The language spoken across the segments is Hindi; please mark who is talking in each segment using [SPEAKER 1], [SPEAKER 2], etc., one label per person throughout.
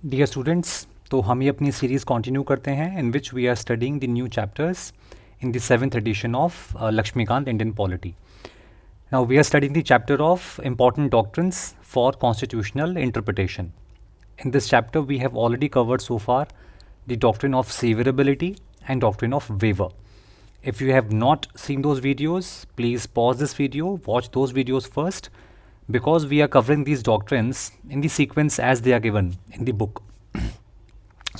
[SPEAKER 1] डियर स्टूडेंट्स, तो हम ये अपनी सीरीज़ कंटिन्यू करते हैं in which we are studying the new chapters in the seventh edition of Laxmikanth Indian polity. Now we are studying the chapter of important doctrines for constitutional interpretation. In this chapter we have already covered so far the doctrine of severability and doctrine of waiver. If you have not seen those videos, please pause this video, watch those videos first, because we are covering these doctrines in the sequence as they are given in the book.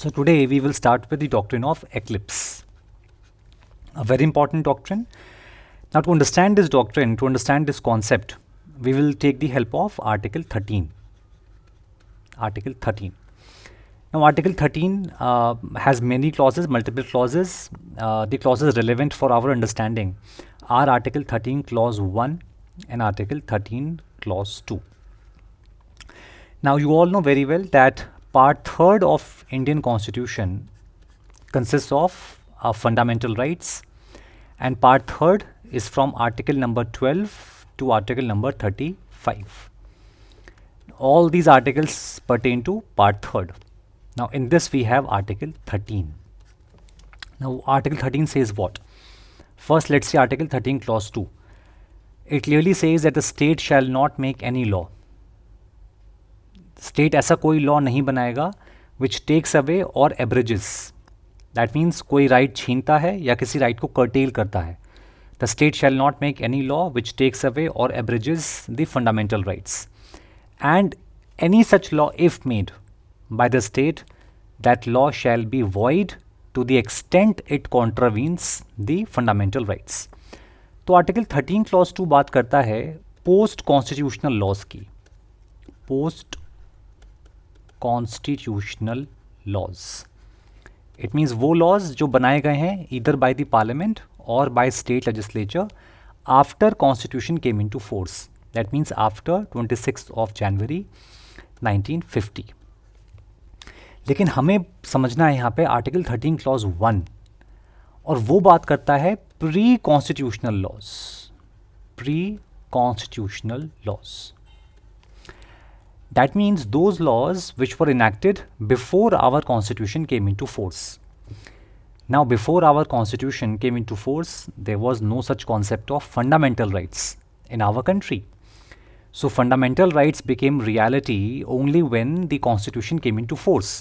[SPEAKER 1] So today we will start with the doctrine of eclipse, a very important doctrine. Now to understand this doctrine, to understand this concept, we will take the help of Article 13. Article 13. Now Article 13 has many clauses, multiple clauses. The clauses relevant for our understanding are Article 13 Clause 1 and Article 13 Clause 2. Now you all know very well that Part 3rd of Indian Constitution consists of fundamental rights, and Part 3rd is from Article number 12 to Article number 35. All these articles pertain to Part 3rd. Now in this we have Article 13. Now Article 13 says what? First let's see Article 13 Clause 2. It clearly says that the state shall not make any law. State ऐसा कोई लॉ नहीं बनाएगा which takes away or abridges. That means कोई राइट छीनता है या किसी राइट को कर्टेल करता है. The state shall not make any law which takes away or abridges the fundamental rights, and any such law if made by the state, that law shall be void to the extent it contravenes the fundamental rights. तो आर्टिकल 13 क्लॉज 2 बात करता है पोस्ट कॉन्स्टिट्यूशनल लॉज की. Post constitutional laws, it means वो लॉज जो बनाए गए हैं ईदर बाय द पार्लियामेंट और by state legislature after constitution came into force. That means after 26 of January 1950. लेकिन हमें समझना है यहाँ पे आर्टिकल 13 क्लॉज 1, और वो बात करता है pre constitutional laws. Pre constitutional laws, that means those laws which were enacted before our constitution came into force. Now before our constitution came into force, there was no such concept of fundamental rights in our country. So fundamental rights became reality only when the constitution came into force.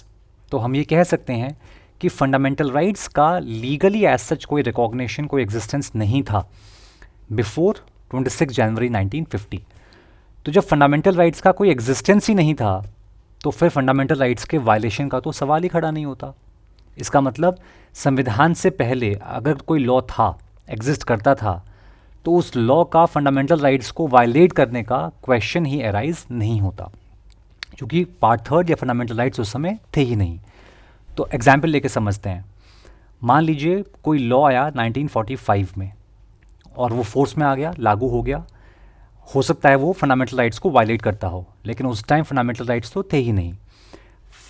[SPEAKER 1] तो हम ये कह सकते हैं कि fundamental rights का legally as such कोई recognition, कोई existence नहीं था before 26 जनवरी 1950. तो जब फंडामेंटल राइट्स का कोई एग्जिस्टेंस ही नहीं था, तो फिर फंडामेंटल राइट्स के वायलेशन का तो सवाल ही खड़ा नहीं होता. इसका मतलब संविधान से पहले अगर कोई लॉ था, एग्जिस्ट करता था, तो उस लॉ का फंडामेंटल राइट्स को वायलेट करने का क्वेश्चन ही अराइज नहीं होता, क्योंकि पार्ट 3rd या फंडामेंटल राइट्स उस समय थे ही नहीं. तो एग्जाम्पल लेके समझते हैं. मान लीजिए कोई लॉ आया 1945 में और वो फोर्स में आ गया, लागू हो गया. हो सकता है वो फंडामेंटल राइट्स को वायलेट करता हो, लेकिन उस टाइम फंडामेंटल राइट्स तो थे ही नहीं.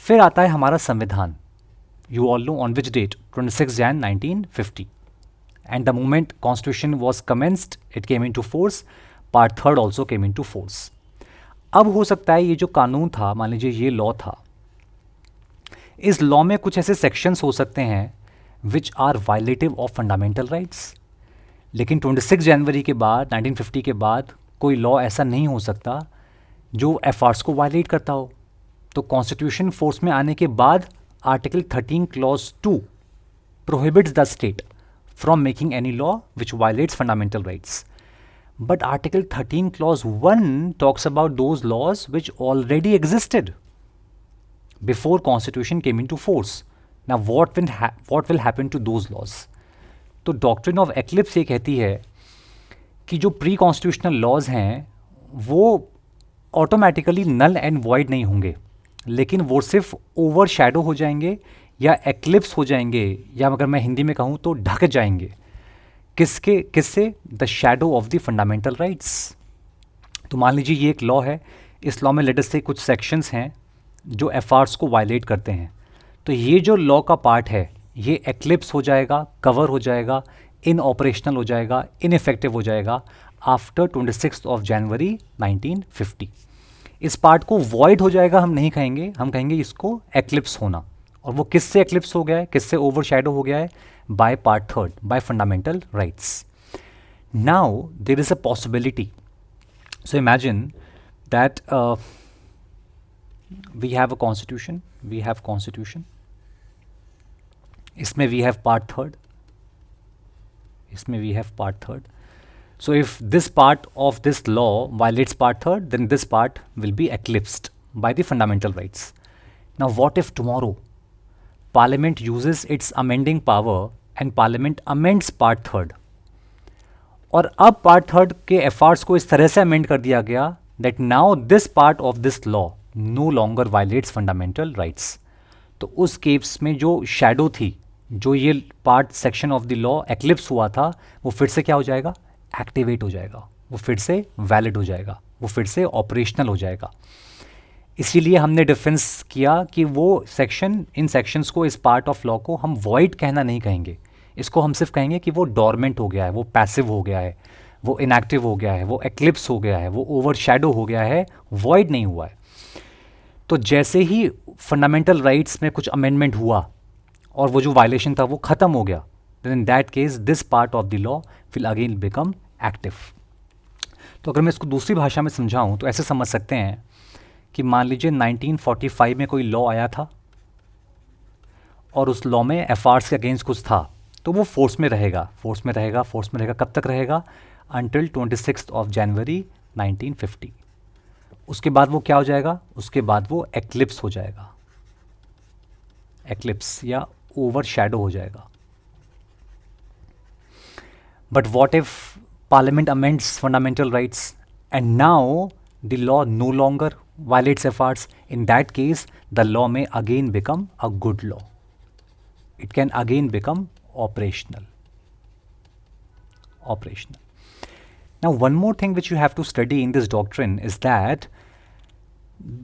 [SPEAKER 1] फिर आता है हमारा संविधान. You all know on which date, 26 Jan 1950, and the moment constitution was commenced it came in to force. Part 3rd also came in to force. अब हो सकता है ये जो कानून था, मान लीजिए ये लॉ था, इस लॉ में कुछ ऐसे सेक्शंस हो सकते हैं which are violative of fundamental rights. लेकिन 26 जनवरी के बाद, 1950 के बाद कोई लॉ ऐसा नहीं हो सकता जो एफआर्स को वायलेट करता हो. तो कॉन्स्टिट्यूशन फोर्स में आने के बाद article 13 clause 2 prohibits the state from making any law which violates fundamental rights. But article 13 clause 1 talks about those laws which already existed before constitution came in to force. Now what will happen to those laws? तो डॉक्ट्रिन ऑफ एक्लिप्स ये कहती है कि जो प्री कॉन्स्टिट्यूशनल लॉज हैं वो ऑटोमेटिकली नल एंड वॉइड नहीं होंगे, लेकिन वो सिर्फ ओवर शैडो हो जाएंगे या एक्लिप्स हो जाएंगे, या अगर मैं हिंदी में कहूँ तो ढक जाएंगे. किससे? The shadow of the fundamental rights. तो मान लीजिए ये एक लॉ है, इस लॉ में लेटेस्ट से कुछ सेक्शंस हैं जो एफआर्स को वायलेट करते हैं. तो ये जो लॉ का पार्ट है ये एक्लिप्स हो जाएगा, कवर हो जाएगा, इन ऑपरेशनल हो जाएगा, इनइफेक्टिव हो जाएगा आफ्टर 26 ऑफ जनवरी 1950. इस पार्ट को वॉइड हो जाएगा हम नहीं कहेंगे, हम कहेंगे इसको एक्लिप्स होना। और वो किससे एक्लिप्स हो गया है, किससे ओवरशैडो हो गया है? By part third, by fundamental rights. Now there is a possibility, so imagine that we have a constitution, we have constitution, इसमें वी हैव पार्ट थर्ड, इसमें we have part third. So if this part of this law violates part third, then this part will be eclipsed by the fundamental rights. Now what if tomorrow Parliament uses its amending power and Parliament amends part third? और अब पार्ट थर्ड के एफआर्ट्स को इस तरह से अमेंड कर दिया गया that now this part of this law no longer violates fundamental rights. तो उस केस में जो शैडो थी, जो ये part section of the law eclipse हुआ था, वो फिर से क्या हो जाएगा? एक्टिवेट हो जाएगा, वो फिर से वैलिड हो जाएगा, वो फिर से ऑपरेशनल हो जाएगा. इसीलिए हमने डिफरेंस किया कि वो सेक्शन, इन सेक्शंस को, इस पार्ट ऑफ लॉ को हम वॉइड कहना नहीं कहेंगे, इसको हम सिर्फ कहेंगे कि वो डॉर्मेंट हो गया है, वो पैसिव हो गया है, वो इनएक्टिव हो गया है, वो एक्लिप्स हो गया है, वो ओवरशैडो हो गया है, वॉइड नहीं हुआ है. तो जैसे ही फंडामेंटल राइट्स में कुछ अमेंडमेंट हुआ और वो जो वायलेशन था वो ख़त्म हो गया, then in that case this part of the law will again become active. तो अगर मैं इसको दूसरी भाषा में समझाऊं तो ऐसे समझ सकते हैं कि मान लीजिए 1945 में कोई लॉ आया था और उस लॉ में एफआर्स के अगेंस्ट कुछ था, तो वो फोर्स में रहेगा, फोर्स में रहेगा, फोर्स में रहेगा. कब तक रहेगा? Until 26 of January 1950. उसके बाद वो क्या हो जाएगा? उसके बाद वो एक्लिप्स हो जाएगा, एक्लिप्स या ओवर शैडो हो जाएगा. But what if Parliament amends fundamental rights and now the law no longer violates FRs? In that case, the law may again become a good law. It can again become operational. Operational. Now, one more thing which you have to study in this doctrine is that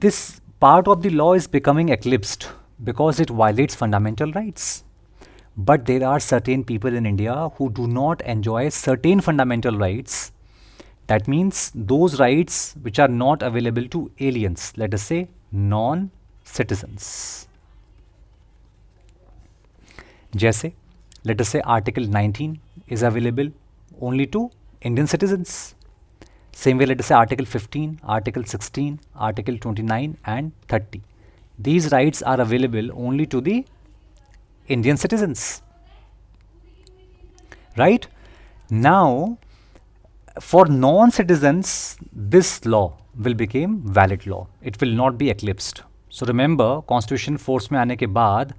[SPEAKER 1] this part of the law is becoming eclipsed because it violates fundamental rights. But there are certain people in India who do not enjoy certain fundamental rights. That means those rights which are not available to aliens, let us say non-citizens. जैसे let us say Article 19 is available only to Indian citizens. Same way, let us say Article 15, Article 16, Article 29 and 30. These rights are available only to the Indian citizens, right? Now, for non-citizens, this law will become valid law. It will not be eclipsed. So remember, Constitution force में आने के बाद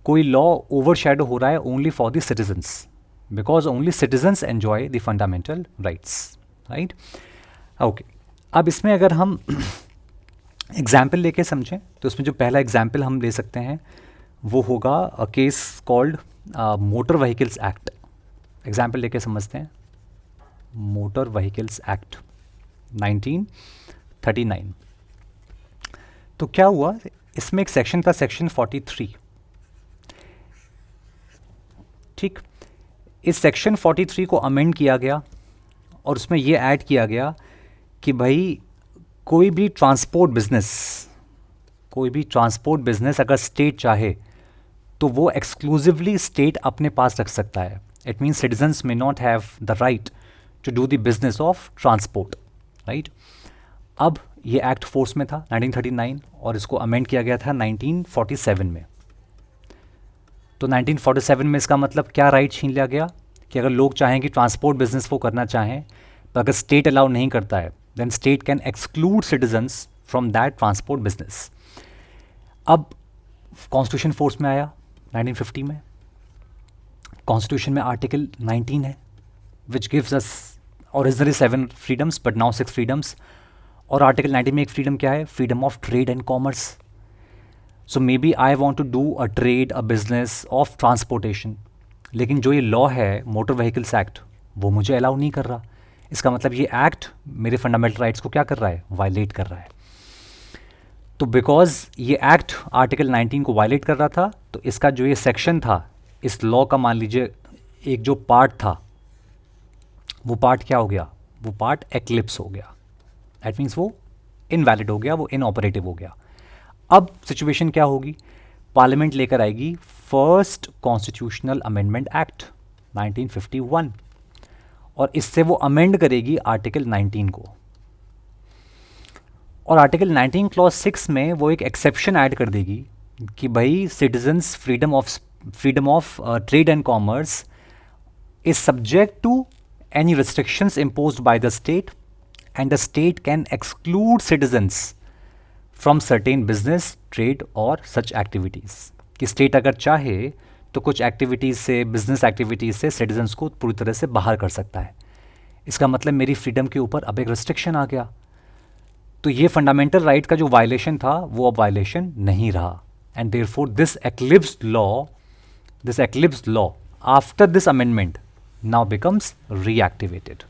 [SPEAKER 1] कोई law overshadow हो रहा है only for the citizens, because only citizens enjoy the fundamental rights, right? Okay. अब इसमें अगर हम एग्जाम्पल लेके समझें तो उसमें जो पहला एग्जाम्पल हम ले सकते हैं वो होगा a case called motor vehicles act. Example लेके समझते हैं. Motor vehicles act 1939. तो क्या हुआ, इसमें एक सेक्शन था, सेक्शन 43. ठीक, इस सेक्शन 43 को अमेंड किया गया और उसमें ये ऐड किया गया कि भाई कोई भी ट्रांसपोर्ट बिजनेस अगर स्टेट चाहे तो वो एक्सक्लूसिवली स्टेट अपने पास रख सकता है. It means citizens may not have the right to do the business of transport, right. अब ये एक्ट फोर्स में था 1939 और इसको अमेंड किया गया था 1947 में. तो 1947 में इसका मतलब क्या राइट छीन लिया गया कि अगर लोग चाहें कि ट्रांसपोर्ट बिजनेस वो करना चाहें, तो अगर स्टेट अलाउ नहीं करता है, then state can exclude citizens from that transport business. अब कॉन्स्टिट्यूशन फोर्स में आया 1950 में. कॉन्स्टिट्यूशन में आर्टिकल 19 है which gives us originally 7 freedoms but now 6 freedoms. और आर्टिकल 19 में एक फ्रीडम क्या है? Freedom of trade and commerce. So maybe I want to do a trade, a business of transportation, लेकिन जो ये लॉ है मोटर व्हीकल्स एक्ट वो मुझे अलाउ नहीं कर रहा. इसका मतलब ये एक्ट मेरे फंडामेंटल राइट्स को क्या कर रहा है? वायलेट कर रहा है. तो बिकॉज ये एक्ट आर्टिकल 19 को वायलेट कर रहा था, तो इसका जो ये सेक्शन था इस लॉ का, मान लीजिए एक जो पार्ट था, वो पार्ट क्या हो गया? वो पार्ट एक्लिप्स हो गया. दैट मीन्स वो इनवैलिड हो गया, वो इनऑपरेटिव हो गया। अब सिचुएशन क्या होगी, पार्लियामेंट लेकर आएगी फर्स्ट कॉन्स्टिट्यूशनल अमेंडमेंट एक्ट 1951 और इससे वो अमेंड करेगी आर्टिकल 19 को। और आर्टिकल 19 क्लॉज 6 में वो एक एक्सेप्शन ऐड कर देगी कि भाई citizens freedom of trade and commerce is subject to any restrictions imposed by the state and the state can exclude citizens from certain business, trade और such activities। कि state अगर चाहे तो कुछ activities से, business activities से citizens को पूरी तरह से बाहर कर सकता है। इसका मतलब मेरी freedom के ऊपर अब एक restriction आ गया, तो ये fundamental right का जो violation था वो अब violation नहीं रहा। And therefore this eclipsed law after this amendment now becomes reactivated.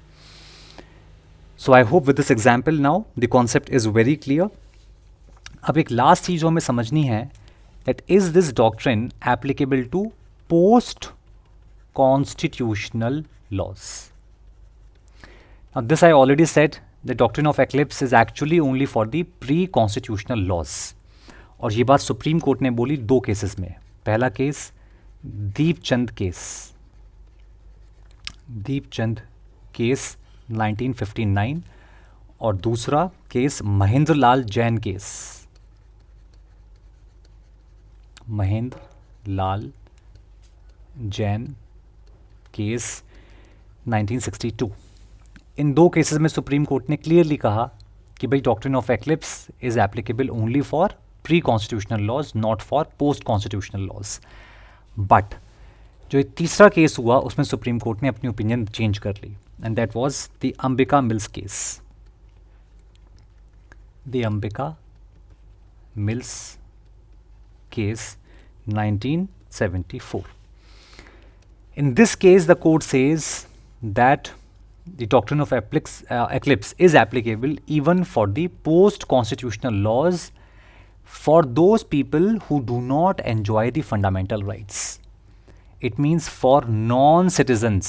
[SPEAKER 1] So I hope with this example now the concept is very clear. अब एक लास्ट चीज़ जो हमें समझनी है, that is this doctrine applicable to post constitutional laws. Now this I already said, the doctrine of eclipse is actually only for the pre-constitutional laws. और ये बात सुप्रीम कोर्ट ने बोली दो केसेस में। पहला केस दीपचंद केस 1959 और दूसरा केस महेंद्रलाल जैन केस 1962। इन दो केसेस में सुप्रीम कोर्ट ने क्लियरली कहा कि भाई doctrine of eclipse is applicable only for pre constitutional laws, not for post constitutional laws. But जो तीसरा केस हुआ उसमें सुप्रीम कोर्ट ने अपनी ओपिनियन चेंज कर ली, and that was the Ambika mills case 1974। In this case, the court says that the doctrine of eclipse is applicable even for the post-constitutional laws for those people who do not enjoy the fundamental rights. It means for non-citizens,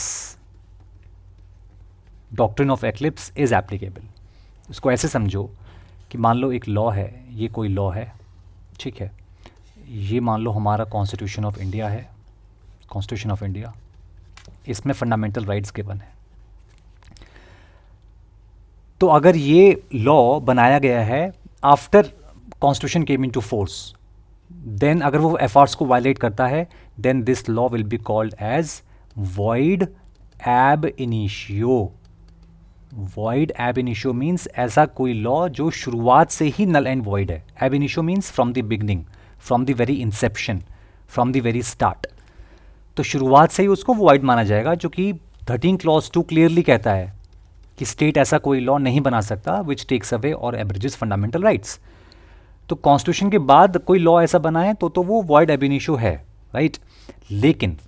[SPEAKER 1] doctrine of eclipse is applicable. इसको ऐसे समझो कि मान लो एक लॉ है, ये कोई लॉ है, ठीक है, ये मान लो हमारा कॉन्स्टिट्यूशन ऑफ इंडिया है, कॉन्स्टिट्यूशन ऑफ इंडिया, इसमें फंडामेंटल राइट्स गिवन है। तो अगर ये लॉ बनाया गया है after constitution came into force, then अगर वो एफआर्स को वायलेट करता है, then this law will be called as void ab initio. Void ab initio means ऐसा कोई लॉ जो शुरुआत से ही नल एंड वॉइड है। एब initio means from the beginning, from the very Inception, from the very start. तो शुरुआत से ही उसको वॉइड माना जाएगा, जो कि 13 क्लॉज 2 क्लियरली कहता है कि स्टेट ऐसा कोई लॉ नहीं बना सकता विच takes away or एब्रिजेस fundamental rights. तो कॉन्स्टिट्यूशन के बाद कोई लॉ ऐसा बना है तो वो वॉइड एब इनिशियो है, राइट। लेकिन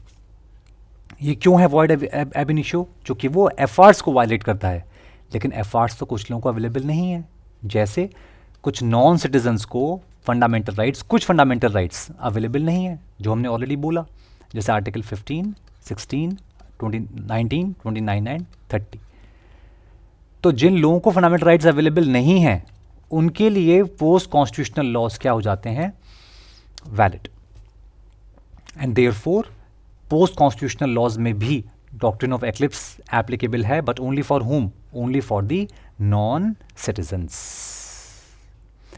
[SPEAKER 1] ये क्यों है वॉइड एब इनिशियो? क्योंकि वो एफआर्स को वायलेट करता है। लेकिन एफआर्स तो कुछ लोगों को अवेलेबल नहीं है, जैसे कुछ नॉन सिटीजन्स को फंडामेंटल राइट्स, कुछ फंडामेंटल राइट्स अवेलेबल नहीं है, जो हमने ऑलरेडी बोला, जैसे आर्टिकल 15, 16, 19, 29 एंड 30। तो जिन लोगों को फंडामेंटल राइट्स अवेलेबल नहीं हैं, उनके लिए पोस्ट कॉन्स्टिट्यूशनल लॉज क्या हो जाते हैं? Valid. And therefore post constitutional laws में भी डॉक्ट्रिन ऑफ एक्लिप्स एप्लीकेबल है, but only for whom? Only for the non citizens.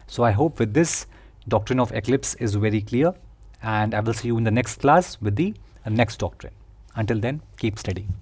[SPEAKER 1] So I hope with this doctrine of eclipse is very clear, and I will see you in the next class with the next doctrine. Until then, keep studying.